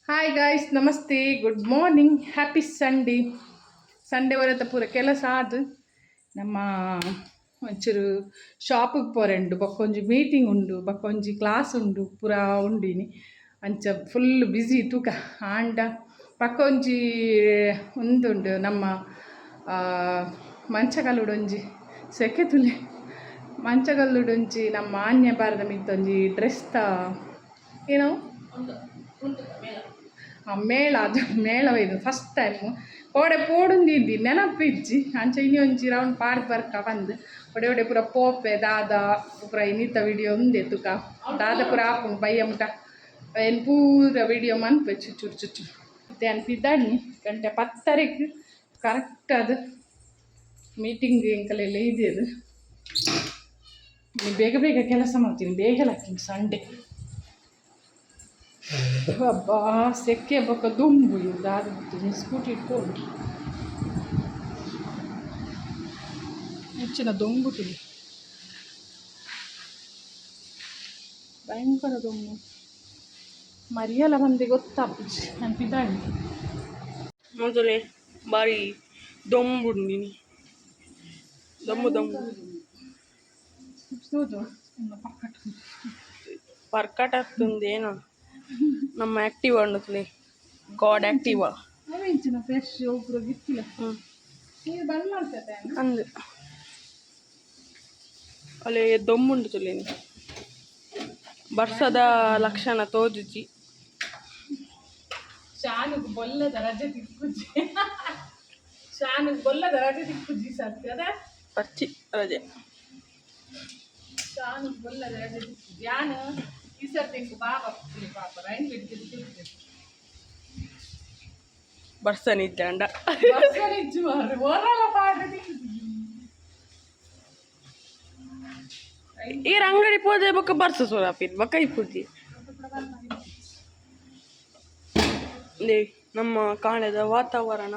Hi guys, ನಮಸ್ತೆ, good morning, happy Sunday. Sunday ವರತ್ತ ಪೂರ ಕೆಲಸ ಆದು ನಮ್ಮ ಒಂಚೂರು ಶಾಪಿಗೆ ಪೋರೆಂಡು ಬಕ್ಕೊಂಜಿ ಮೀಟಿಂಗ್ ಉಂಡು ಬಕ್ಕೊಂಜಿ ಕ್ಲಾಸ್ ಉಂಡು ಪೂರ ಉಂಡಿನಿ ಅಂಚ ಫುಲ್ ಬ್ಯುಸಿ ತೂಕ ಆಂಡ ಪಕ್ಕೊಂಜಿ ಒಂದುಂಡು ನಮ್ಮ ಮಂಚಗಲ್ಲುಡೊಂಜಿ ಸೆಕೆ ತುಲೆ ಮಂಚಗಲ್ಲುಡೊಂಜಿ ನಮ್ಮ ಆನ್ಯ ಬಾರದ ಮಿತ್ತೊಂಜಿ ಡ್ರೆಸ್ ಏನೋ ಮೇಳ ಅದು ಮೇಳವೈದು ಫಸ್ಟ್ ಟೈಮು ಒಡೆ ಪೋಡುಂದಿದ್ದಿ ನೆನಪಿಜ್ಜಿ ಅಂಚ ಇನಿ ಒಂಜಿ ರೌಂಡ್ ಪಾಡ್ ಬರ್ಕ ಬಂದು ಒಡೆ ಒಡೆ ಪೂರ ಪೋಪೆ ದಾದ ಪೂರ ಇನ್ನಿತ ವಿಡಿಯೋ ಉಂದೆ ತುಕ ದಾದ ಪೂರ ಆಪುಂಡು ಬಯ್ಯ ಮುಟ ಏನು ಪೂರ ವಿಡಿಯೋ ಮನ್ಪೆ ಚುಚ್ಚುರು ಚುಚ್ಚು ಮತ್ತೆ ಅನ್ಪಿದ್ದಾಣಿ ಗಂಟೆ 10 ಕರೆಕ್ಟ್ ಅದು ಮೀಟಿಂಗ್ ಇಂಕಲೆಲ್ಲ ಇದೆ ಅದು ಬೇಗ ಬೇಗ ಕೆಲಸ ಮಾಡ್ತೀನಿ, ಬೇಗ ಲಕ್ಕಿಂಗ್ ಸಂಡೇ. ಅಬ್ಬಾ ಸೆಕೆ ಬೊಕ್ಕ ದುಂಬು ದಾದ ಸ್ಕೂಟಿ ಇಟ್ಕೊಂಡು ಹೆಚ್ಚಿನ ದೊಂಬುಟಿದೆ, ಭಯಂಕರ ದೊಂಬು. ಮರಿಯಲ್ಲ ಬಂದೆ ಗೊತ್ತಾಪುಜಿ ನೆನಪಿದ್ದಾಳೆ ಮೊದಲೇ ಬಾರಿ ದೊಂಬುಂಡಿನಿ ದೊಂಬು ದೊಂಬು ಪರ್ಕಟ ಆಗ್ತಂದೇನೋ ನಮ್ಮ ಆ್ಯಕ್ಟಿವ್ ಅನ್ನತ್ಲೆ ಗಾಡ್ ಆ್ಯಕ್ಟಿವಾ ಫ್ರೆಶ್ ಒಬ್ರು ಗಿತ್ತಿಲ್ಲ ಬಂದ್ ಮಾಡ್ತೈತೆ ಅಂದು ಅಲ್ಲೇ ದೊಂಬುಂಡು ತುಲೇನಿ ವರ್ಷದ ಲಕ್ಷಣ ತೋಜುಜಿ ಶಾನುಗ್ ಬೊಲ್ಲದ ರಜೆ ತಿಕ್ಕುಜಿ ಶಾನುಗ್ ಬೊಲ್ಲದ ರಜೆ ತಿಕ್ಕುಜಿ ಸತ್ಯದ ಪಚ್ಚಿ ರಜೆ ಶಾನುಗ್ ಬೊಲ್ಲದ ರಜೆ ತಿಕ್ಕುಜಿ ಯಾನು ಈ ಸರ್ತಿಂಕು ಬಾಬಾ ಪಾಪ ರೈನ್ ಬಿಡ್ತಿದ್ದು ಬರ್ಸನಿದ್ದಂಡ ಬರ್ಸನಿಜ್ಜು ಮಾರು ಓರಲ್ಲ ಪಾಡ ಈ ಅಂಗಡಿ ಪೋದೆ ಬೊಕ್ಕ ಬರ್ಸ ಸೋರಾಪಿನ್ ಬೊಕ್ಕ ಇಪ್ಪುಜಿ ನಮ್ಮ ಕಾಣದ ವಾತಾವರಣ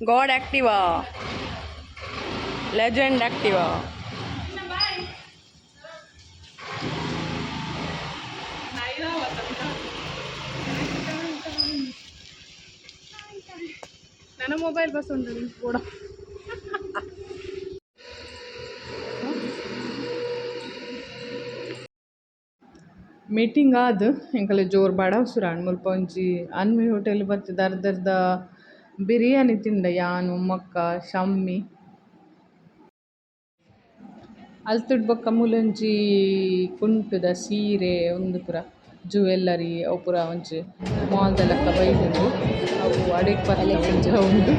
ಗಾಡ್ ಆ್ಯಕ್ಟಿವಾ ಲೆಜೆಂಡ್ ಆ್ಯಕ್ಟಿವಾ ನನ್ನ ಮೊಬೈಲ್ ಬಸ್ ಉಂಟು ಕೂಡ ಮೀಟಿಂಗ್ ಆದ ಎಂಕಲೆ ಜೋರು ಬಡವಸುರಾಣ್ ಮುಲ್ಪ ಒಂಜಿ ಅನ್ವಿ ಹೋಟೆಲ್ ಬತ್ತು ದರ್ದ ಬಿರಿಯಾನಿ ತಿಂದ ಯಾನು ಮೊಕ್ಕ ಶಮ್ಮಿ ಅಲ್ತುಡ್ ಬೊಕ್ಕ ಮೂಲೊಂಜಿ ಕುಂಟುದ ಸೀರೆ ಒಂದು ಪೂರ ಜುವೆಲ್ಲರಿ ಅವು ಪೂರ ಒಂಚು ಮಾಲ್ದ ಲೆಕ್ಕ ಬೈದುಂಡು ಅವು ಅಡೆಗೆ ಪರ್ಲೆ ಒಂಚ ಉಂಡು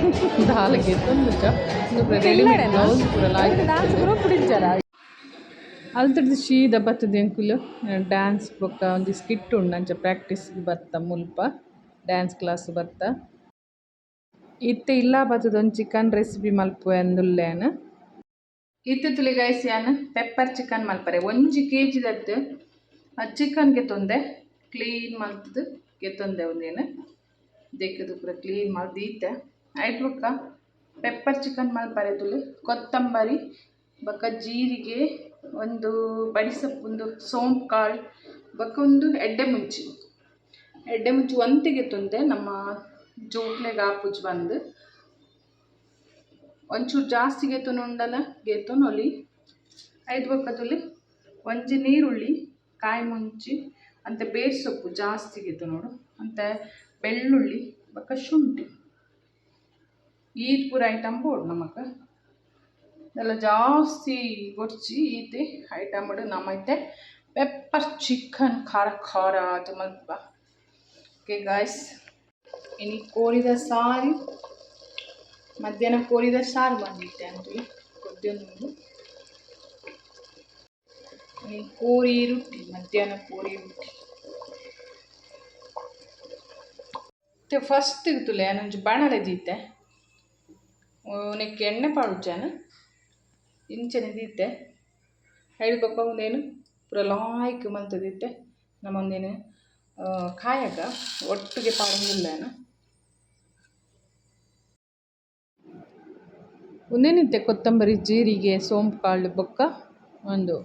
ದಾಲಗೆ ತಂದುಕ ರೆಡಿಮೇಡ್ ಬ್ಲೌಸ್ ಪೂರ ಲಾಯ್ಕ್ ಅಲ್ತುಡ್ದು ಶೀದ ಬತ್ತದ ಎಂಕುಲು ಡ್ಯಾನ್ಸ್ ಬೊಕ್ಕ ಒಂಜಿ ಸ್ಕಿಟ್ ಉಂಡು ಅಂಚ ಪ್ರಾಕ್ಟೀಸ್ಗೆ ಬತ್ತ ಮುಲ್ಪ ಡ್ಯಾನ್ಸ್ ಕ್ಲಾಸ್ ಬತ್ತ ಇತ್ತೆ ಇಲ್ಲ ಬತ್ತದ ಒಂದು ಚಿಕನ್ ರೆಸಿಪಿ ಮಲ್ಪುವೆ ಅಂದುಲ್ಲೇನು ಇತ್ತೆ ತುಲಿ ಗೈಸ್ ಯಾನು ಪೆಪ್ಪರ್ ಚಿಕನ್ ಮಲ್ಪರೆ 1 kg ದದ್ದು ಚಿಕನ್ ಗೆತ್ತೊಂದೆ ಕ್ಲೀನ್ ಮಲ್ತದು ಗೆತ್ತೊಂದೆ ಒಂದೇನು ದೆಕ್ಕದು ಪೂರ ಕ್ಲೀನ್ ಮಲ್ದೀತೆ ಆಯ್ತು ಬೊಕ್ಕ ಪೆಪ್ಪರ್ ಚಿಕನ್ ಮಲ್ಪರೆ ತುಲು ಕೊತ್ತಂಬರಿ ಬೊಕ್ಕ ಜೀರಿಗೆ ಒಂದು ಬಡಿಸೊಪ್ಪು ಒಂದು ಸೋಂಪು ಕಾಳು ಬೊಕ್ಕ ಒಂದು ಎಡ್ಡೆ ಮುಂಚಿ ಒಂತಿಗೆ ತೊಂದೆ ನಮ್ಮ ಜೋಕ್ಲೆಗೆ ಆಪುಜಿ ಬಂದು ಒಂಚೂರು ಜಾಸ್ತಿ ಗೆತೊನು ಉಂಡಲ ಗೆತೊನು ಒಲಿ ಐದು ಬೊಕ್ಕ ತುಲಿ ಒಂಜಿ ನೀರುಳ್ಳಿ ಕಾಯಿ ಮುಂಚಿ ಅಂತ ಬೇರ್ ಸೊಪ್ಪು ಜಾಸ್ತಿ ಗೆತು ನೋಡು ಅಂತ ಬೆಳ್ಳುಳ್ಳಿ ಬೊಕ್ಕ ಶುಂಠಿ ಈದ್ ಪೂರ ಐಟಮ್ ಬೋಡು ನಮಕ್ ಎಲ್ಲ ಜಾಸ್ತಿ ಗೊಡ್ಚಿ ಈತೆ ಐಟಮ್ ಬಿಡು ನಮ್ಮೈತೆ ಪೆಪ್ಪರ್ ಚಿಕನ್ ಖಾರ ಖಾರ ಅದು ಮಲ್ಪ ಓಕೆ ಗಾಯ್ಸ್ ಇನಿ ಕೋರಿದ ಸಾರು ಮಧ್ಯಾಹ್ನ ಕೋರಿದ ಸಾರು ಮಾಡಿಟ್ಟೆ ಅಂತೇಳಿ ಕೊದ್ದೊಂದು ಕೋರಿ ರೊಟ್ಟಿ ಮಧ್ಯಾಹ್ನ ಕೋರಿ ರೊಟ್ಟಿ ಫಸ್ಟ್ ತುಲೆ ನಂಜು ಬಾಣಲೆ ದೀತೆ ನೆಕ್ಕೆ ಎಣ್ಣೆ ಪಾಡುಜಾನ ಇಂಚನೆ ದೀತೆ ಐದು ಪಕ್ಕ ಒಂದೇನು ಪೂರ ಲಾಯ್ಕ್ ಮಲ್ತದಿತ್ತೆ ನಮ್ಮೊಂದೇನು ಕಾಯಕ ಒಟ್ಟಿಗೆ ಪಾಡಂಗಿಲ್ಲೇನು ಒಂದೇನಿತ್ತೆ ಕೊತ್ತಂಬರಿ ಜೀರಿಗೆ ಸೋಂಪು ಕಾಳು ಬೊಕ್ಕ ಒಂದು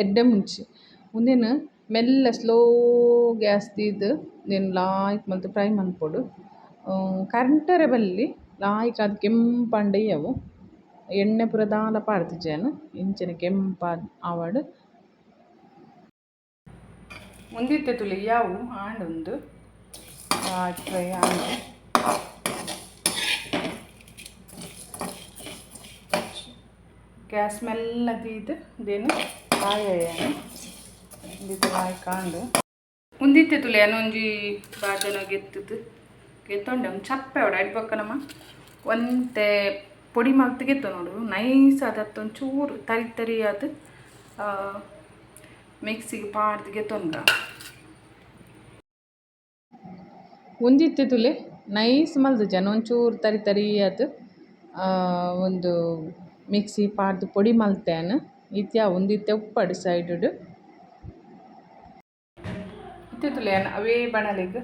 ಎಡ್ಡೆ ಮುಂಚಿ ಒಂದೇನು ಮೆಲ್ಲ ಸ್ಲೋ ಗ್ಯಾಸ್ ತೀದು నేను ಲಾಯ್ಕ್ ಮಲ್ತು ಫ್ರೈ ಮನ್ಪೊಡು ಕರೆಂಟರೆ ಬಲ್ಲಿ ಲಾಯ್ಕ್ ಅದು ಕೆಂಪಂಡೆಯ್ಯವು ಎಣ್ಣೆ ಪೂರ ದಾಲ ಪಾಡ್ತಿಜೆನು ಇಂಚನೆ ಕೆಂಪಾದ ಆವಡ್ ಮುಂದಿತ್ತೆ ತುಳಿ ಯಾವು ಆಂಡೊಂದು ಫ್ರೈ ಆಂಡು ಗ್ಯಾಸ್ ಮೆಲ್ಲ ತೀದು ಇದೇನು ಕಾಯನು ಇದು ಕಾಯಿ ಕಾಂಡು ಮುಂದಿತ್ತೆ ತುಳಿ ಒಂಜಿ ಬಾಜನ ಗೆತ್ತದು ಗೆತ್ತೊಂಡೆ ಒಂದು ಚಪ್ಪೆ ಅವಡ ಅಡ್ಬಕ್ಕನಮ್ಮ ಒಂತೆ ಪೊಡಿ ಮಲ್ತು ಗೆತ್ತು ನೋಡು ನೈಸ್ ಅದತ್ತೊಂದು ಚೂರು ತರಿ ತರಿ ಅದು ಮಿಕ್ಸಿಗೆ ಪಾಡ್ದು ಗೆತ್ತೊಂದ ಒಂದಿತ್ತೆ ತುಳಿ ನೈಸ್ ಮಲ್ದು ಜನ ಒಂಚೂರು ತರಿ ತರಿ ಅದು ಒಂದು ಮಿಕ್ಸಿ ಪಾಡ್ದು ಪೊಡಿ ಮಲ್ತೇನು ಇತ್ಯಾ ಒಂದಿತ್ತೆ ಉಪ್ಪಡು ಸೈಡ್ ಇತ್ತಿತ್ತುಲೆ ಅವೇ ಬಣಲಿಗೆ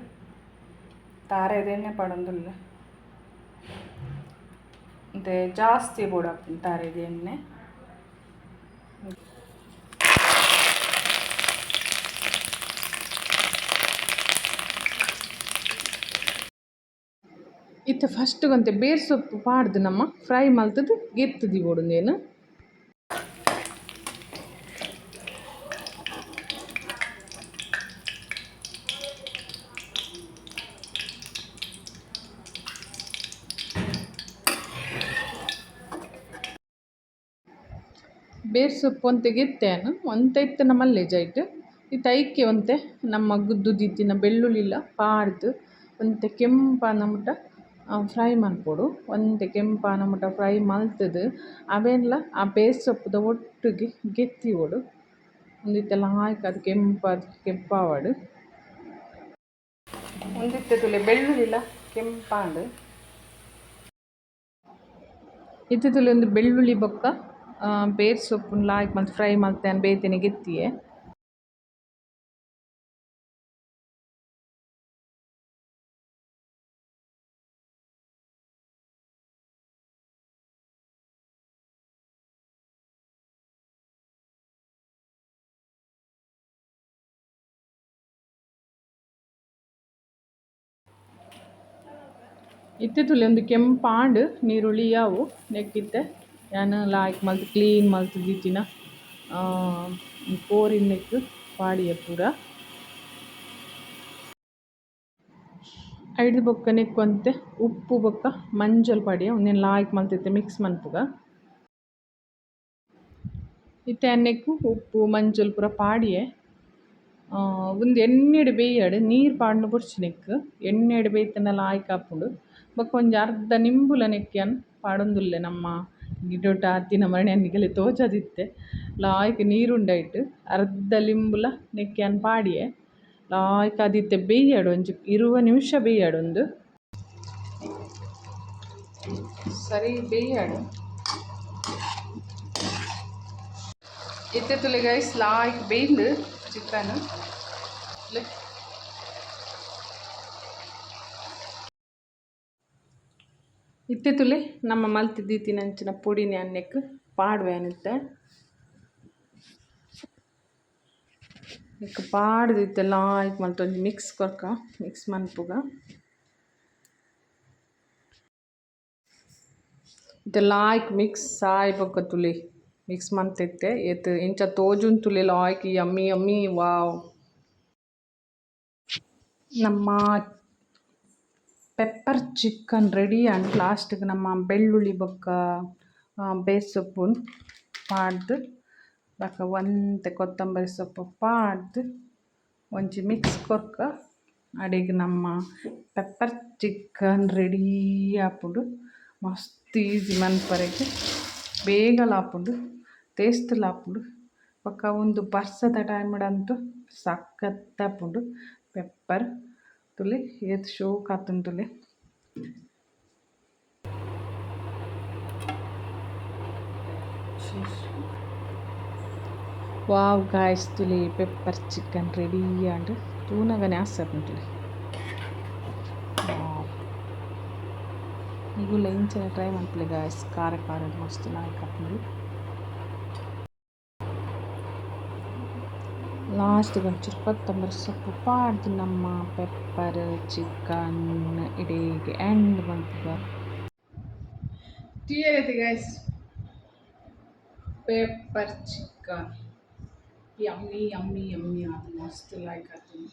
ತಾರೆ ಎಣ್ಣೆ ಪಡೊಂದುಲ್ಲ ಮತ್ತೆ ಜಾಸ್ತಿ ಬೋಡಾಪುಂಡು ತಾರೆದ ಎಣ್ಣೆ ಇತ್ತ ಫಸ್ಟ್ ಗೊಂತೆ ಬೇರ್ ಸೊಪ್ಪು ಪಾಡ್ದು ನಮ್ಮ ಫ್ರೈ ಮಲ್ತದು ಗೆತ್ತದಿ ಬೋಡುಂದೇನು ಬೇರ್ ಸೊಪ್ಪು ಒಂತೆ ಗೆತ್ತೇನು ಒಂತೆ ಇತ್ತನ ಮಲ್ಲೆ ಜೈಟ್ ಇತ್ತ ಐಕ್ಕೆ ಒಂತೆ ನಮ್ಮ ಗುದ್ದು ದಿತ್ತಿನ ಬೆಳ್ಳುಳ್ಳಿಲ ಪಾಡ್ದು ಒಂತೆ ಕೆಂಪಾನ ಮುಟ ಫ್ರೈ ಮಲ್ಪೊಡು ಒಂತೆ ಕೆಂಪಾನ ಮುಟ ಫ್ರೈ ಮಲ್ತದು ಅವೆಲ್ಲ ಆ ಬೇರ್ ಸೊಪ್ಪುದ ಒಟ್ಟಿಗೆ ಗೆತ್ತಿವೋಡು ಒಂದಿತ್ತೆಲ್ಲ ಹಾಕಿ ಅದು ಕೆಂಪಾವಡು ಒಂದಿತ್ತೆ ತುಲೆ ಬೆಳ್ಳುಳ್ಳಿಲ ಕೆಂಪಾಂಡು ಇತ್ತೆ ತುಲೆ ಒಂದು ಬೆಳ್ಳುಳ್ಳಿ ಬೊಕ್ಕ ಬೇರ್ ಸೊಪ್ಪುನ ಲಾಯ್ಕ್ ಮತ್ತು ಫ್ರೈ ಮಲ್ತೇನೆ ಬೇಯ್ತೇನೆ ಗೆತ್ತಿಯೆ ಇತ್ತೆ ತುಲೆ ಒಂದು ಕೆಂಪಾಂಡು ನೀರುಳ್ಳಿ ಯಾವು ನೆಕ್ಕಿತ್ತೆ ನಾನು ಲಾಯ್ಕ್ ಮಲ್ತು ಕ್ಲೀನ್ ಮಲ್ತು ದಿತ್ತಿನ ಕೋರಿನ ನೆಕ್ ಪಾಡಿಯ ಪೂರ ಐದು ಬೊಕ್ಕ ನೆಕ್ಕೊಂತೆ ಉಪ್ಪು ಬೊಕ್ಕ ಮಂಜಲ್ ಪಡಿಯ ಒಂದೇನು ಲಾಯ್ಕ್ ಮಲ್ತಿತ್ತೆ ಮಿಕ್ಸ್ ಮನ್ಪುಗ ಇತ್ತೆ ಅನ್ನೆಕ್ಕು ಉಪ್ಪು ಮಂಜಲ್ ಪೂರ ಪಾಡಿಯೆ ಒಂದು ಎಣ್ಣೆಡು ಬೇಯ್ಯಡು ನೀರು ಪಾಡ್ನ ಬುಡ್ಚಿನೆಕ್ ಎಣ್ಣೆಡು ಬೇಯ್ತನ ಲಾಯ್ಕ್ ಆಪುಂಡು ಬೊಕ್ಕ ಒಂಜಿ ಅರ್ಧ ನಿಂಬುಲ ನೆಕ್ಕಿಯನ್ ಪಾಡೊಂದುಲ್ಲೆ ನಮ್ಮ ಗಿಡೊಟ ಅತ್ತಿನ ಮನೆಯನ್ನಿಗೆಲ್ಲ ತೋಜದಿತ್ತೆ ಲಾಯ್ಕ್ ನೀರುಂಡೈಟ್ ಅರ್ಧ ಲಿಂಬುಲ ನೆಕ್ಕಿಯನ್ ಪಾಡಿಯೆ ಲಾಯ್ಕ್ ಅದಿತ್ತೆ ಬೇಯ್ಯಡು ಒಂಜಿ 20 ನಿಮಿಷ ಬೇಯ್ಯಡು ಒಂದು ಸರಿ ಬೇಯ್ಯಡು ಇತ್ತೆ ತುಲೆ ಗೈಸ್ ಲಾಯ್ಕ್ ಬೇಯ್ದು ಚಿಕನ್ ಇತ್ತೆ ತುಲೆ ನಮ್ಮ ಮಲ್ತಿದ್ದೀತಿನಂಚಿನ ಪೊಡಿನಿ ಅನ್ನೆಕ್ ಪಾಡ್ವೇನಿತ್ತೆ ಇಕ್ಕ ಪಾಡ್ದಿತ್ತೆ ಲಾಯ್ಕ್ ಮಲ್ತೊಂಜಿ ಮಿಕ್ಸ್ ಕೊರ್ಕ ಮಿಕ್ಸ್ ಮನ್ಪುಗ ಇತ್ತೆ ಲಾಯ್ಕ್ ಮಿಕ್ಸ್ ಸಾಯ್ ಬೊಕ್ಕ ತುಲೆ ಮಿಕ್ಸ್ ಮಲ್ತಿತ್ತೆ ಏತ್ ಇಂಚ ತೋಜುನ್ ತುಲೆ ಲಾಯ್ಕ್ ಯಮ್ಮಿ ಯಮ್ಮಿ ವಾವ್ ನಮ್ಮ ಪೆಪ್ಪರ್ ಚಿಕನ್ ರೆಡಿ ಆಂಡ್ ಲಾಸ್ಟ್ಗೆ ನಮ್ಮ ಬೆಳ್ಳುಳ್ಳಿ ಬೊಕ್ಕ ಬೇರ್ ಸೊಪ್ಪುನ್ ಪಾಡ್ದು ಬೊಕ್ಕ ಒಂತೆ ಕೊತ್ತಂಬರಿ ಸೊಪ್ಪು ಪಾಡ್ದು ಒಂಜಿ ಮಿಕ್ಸ್ ಕೊರ್ಕ ಅಡೆಗ್ ನಮ್ಮ ಪೆಪ್ಪರ್ ಚಿಕನ್ ರೆಡಿ ಆಪುಂಡು ಮಸ್ತ್ ಈಸಿ ಮನ್ಪರೆಗ್ ಬೇಗಲ ಆಪುಂಡು ಟೇಸ್ಟ್ಲ ಆಪುಂಡು ಬೊಕ್ಕ ಒಂದು ಬರ್ಸದ ಟೈಮ್ಡಂತೂ ಸಖತ್ ಆಪುಂಡು ಪೆಪ್ಪರ್ ತುಲೆ ಏತ್ ಶೋಕ್ ಆತುಂಡು ತುಲೆ ವಾವ್ ಗಾಯ್ಸ್ ತುಲೆ ಪೆಪ್ಪರ್ ಚಿಕನ್ ರೆಡಿ ಆಂಡ್ ತೂನಗನೆ ಆಸರ್ ತುಲೆ ಈಗ ನಿಗುಲ್ಲ ಇಂಚಿನ ಟ್ರೈ ಮಾಡ್ತಿಲ್ಲ ಗಾಯ್ಸ್. ಖಾರ ಖಾರ ಮಸ್ತ್ ಲಾಯ್ಕ್ ಹಾಕ್ಲಿ. ಲಾಸ್ಟಿಗೆ ಒಂಚೂರು ಕೊತ್ತಂಬರಿ ಸೊಪ್ಪು ಪಾಡ್ದು ನಮ್ಮ ಪೆಪ್ಪರ್ ಚಿಕನ್ ಇಡೀಗೆ ಎಂಡ್ ಮಾಡ್ತಿದ್ದ ಟೀ ಆಗೈತೆ guys. Pepper chicken yummy yummy yummy ಅದು ಮಸ್ತ್ ಲಾಯ್ಕ್ ಆಗ್ತದೆ.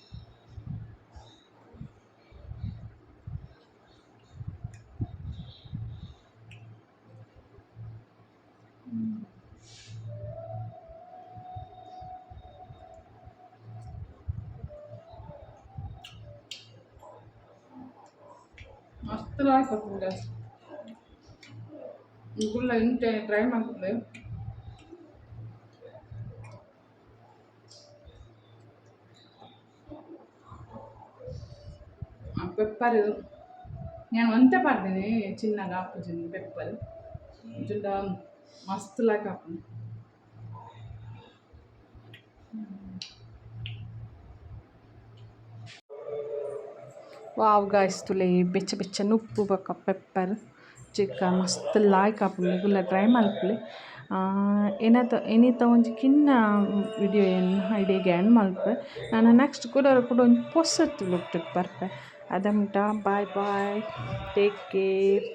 ಮಸ್ತ್ ಲಾಯ್ಕ್ ಆಗ್ತದೆ ಗಾಯ್ಸ್. ನಿಗುಲ್ಲ ಇಂಟೆ ಟ್ರೈ ಮಾಡ್ತದೆ. ಪೆಪ್ಪರ್ ನಾನು ಒಂತೆ ಪಾಡ್ತೀನಿ ಚಿನ್ನಾಗ ಹಾಕುತ್ತೀನಿ ಪೆಪ್ಪರ್ ಜುಂಡ ಮಸ್ತ್ ಲಾಯ್ಕ್ ಹಾಕ್ತೀನಿ. ವಾವ್ ಗಾಯ್ಸ್ ತುಲೆ ಬೆಚ್ಚ ಬೆಚ್ಚ ಉಪ್ಪು ಬಕ್ಕ ಪೆಪ್ಪರ್ ಚಿಕನ್ ಮಸ್ತ್ ಲಾಯ್ಕ್ ಹಾಪುಂಡು ನಿಗುಲ್ಲ ಟ್ರೈ ಮಲ್ಪುಲೆ. ಎನಿತ ಒಂಜಿ ಕಿನ್ನ ವಿಡಿಯೋ ಐಡಿಯಾಗೆ ಎಂಡ್ ಮಲ್ಪೆ. ನಾನು ನೆಕ್ಸ್ಟ್ ಕೂಡ ಒಂದು ಪೊಸತ್ ಲುಕ್ ಬರ್ಪೆ. ಅದಮುಟ ಬಾಯ್ ಬಾಯ್, ಟೇಕ್ ಕೇರ್.